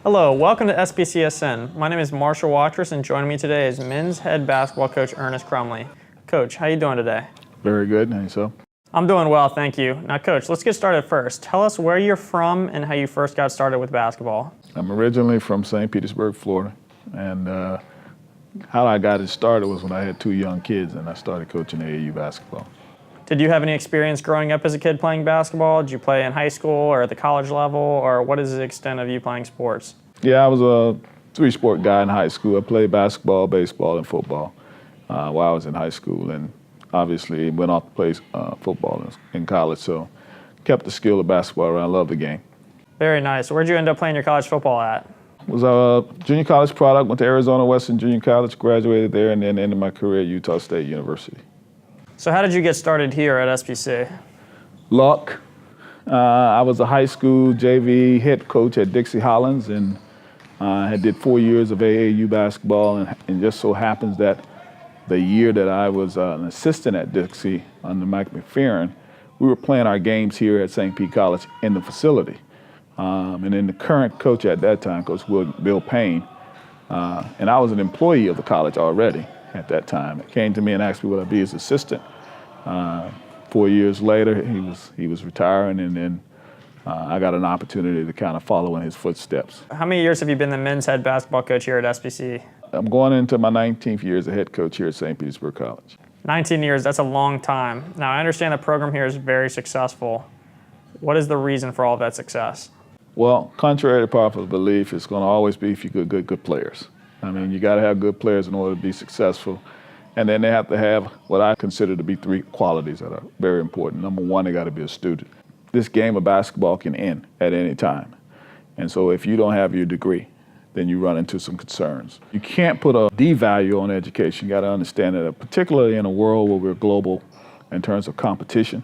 Hello, welcome to SPCSN. My name is Marshall Watrous, and joining me today is men's head basketball coach Earnest Crumbley. Coach, how you doing today? Very good, and yourself? I'm doing well, thank you. Now, Coach, let's get started first. Tell us where you're from and how you first got started with basketball. I'm originally from St. Petersburg, Florida, and how I got it started was when I had two young kids and I started coaching AAU basketball. Did you have any experience growing up as a kid playing basketball? Did you play in high school or at the college level, or what is the extent of you playing sports? Yeah, I was a three-sport guy in high school. I played basketball, baseball, and football while I was in high school, and obviously went off to play football in college, so kept the skill of basketball around. I love the game. Very nice. Where'd you end up playing your college football at? Was a junior college product, went to Arizona Western Junior College, graduated there, and then ended my career at Utah State University. So how did you get started here at SPC? Luck. I was a high school JV head coach at Dixie Hollins, and I did 4 years of AAU basketball, and just so happens that the year that I was an assistant at Dixie under Mike McFerrin, we were playing our games here at St. Pete College in the facility. And then the current coach at that time, Coach Bill Payne, and I was an employee of the college already at that time. He came to me and asked me would I be his assistant. 4 years later, he was retiring, and then I got an opportunity to kind of follow in his footsteps. How many years have you been the men's head basketball coach here at SPC? I'm going into my 19th year as a head coach here at St. Petersburg College. 19 years, that's a long time. Now, I understand the program here is very successful. What is the reason for all of that success? Well, contrary to popular belief, it's going to always be if you get good players. I mean, you got to have good players in order to be successful. And then they have to have what I consider to be three qualities that are very important. Number one, they got to be a student. This game of basketball can end at any time. And so if you don't have your degree, then you run into some concerns. You can't put a D value on education. You got to understand that, particularly in a world where we're global in terms of competition,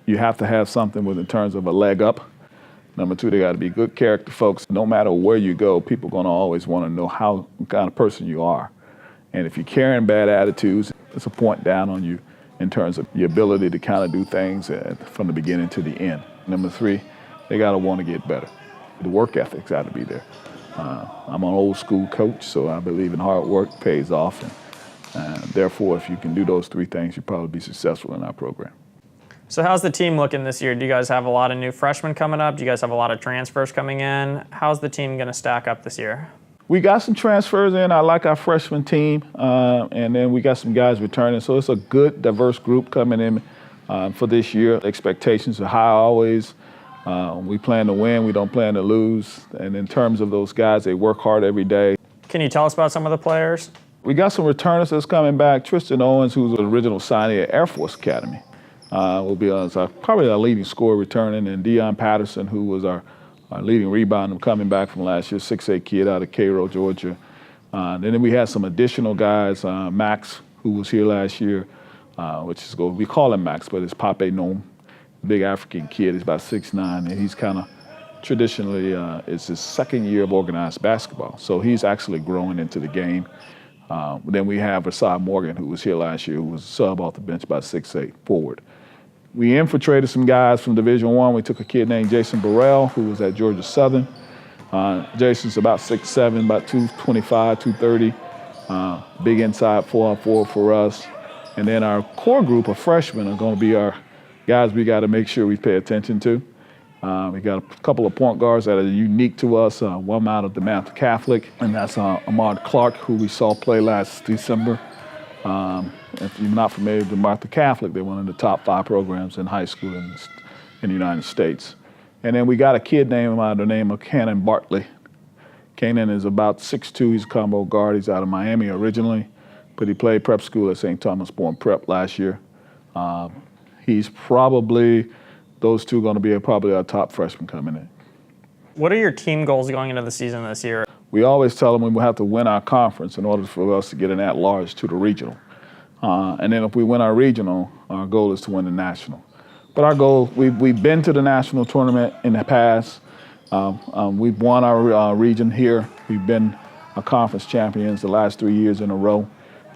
you have to have something in terms of a leg up. Number two, they got to be good character folks. No matter where you go, people are going to always want to know what kind of person you are. And if you're carrying bad attitudes, it's a point down on you in terms of your ability to kind of do things from the beginning to the end. Number three, they got to want to get better. The work ethic's got to be there. I'm an old school coach, so I believe in hard work pays off. And therefore, if you can do those three things, you'll probably be successful in our program. So how's the team looking this year? Do you guys have a lot of new freshmen coming up? Do you guys have a lot of transfers coming in? How's the team going to stack up this year? We got some transfers in. I like our freshman team, and then we got some guys returning. So it's a good, diverse group coming in for this year. Expectations are high always. We plan to win. We don't plan to lose. And in terms of those guys, they work hard every day. Can you tell us about some of the players? We got some returners that's coming back. Tristan Owens, who's the original signee at Air Force Academy, will be probably our leading scorer returning, and Deion Patterson, who was our leading rebounder coming back from last year, 6'8" kid out of Cairo, Georgia. And then we had some additional guys, Max, who was here last year, which is we call him Max, but it's Pape Nome, big African kid. He's about 6'9", and he's kind of traditionally, it's his second year of organized basketball. So he's actually growing into the game. Then we have Asad Morgan, who was here last year, who was a sub off the bench, about 6'8", forward. We infiltrated some guys from Division I. We took a kid named Jason Burrell, who was at Georgia Southern. Jason's about 6'7", about 225, 230. Big inside 4-on-4 for us. And then our core group of freshmen are going to be our guys we got to make sure we pay attention to. We got a couple of point guards that are unique to us. One out of DeMatha Catholic, and that's Ahmad Clark, who we saw play last December. If you're not familiar with DeMatha Catholic, they're one of the top 5 programs in high school in the United States. And then we got a kid named by the name of Cannon Bartley. Cannon is about 6'2". He's a combo guard. He's out of Miami originally, but he played prep school at St. Thomas Born Prep last year. He's probably, those two are going to be probably our top freshmen coming in. What are your team goals going into the season this year? We always tell them we will have to win our conference in order for us to get an at-large to the regional. And then if we win our regional, our goal is to win the national. But our goal, we've been to the national tournament in the past. We've won our region here. We've been a conference champions the last 3 years in a row.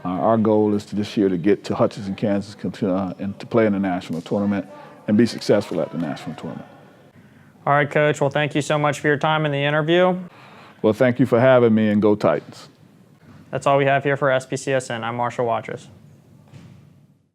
Our goal is this year to get to Hutchinson, Kansas, and to play in the national tournament and be successful at the national tournament. All right, Coach. Well, thank you so much for your time in the interview. Well, thank you for having me, and go Titans. That's all we have here for SBCSN. I'm Marshall Watrous.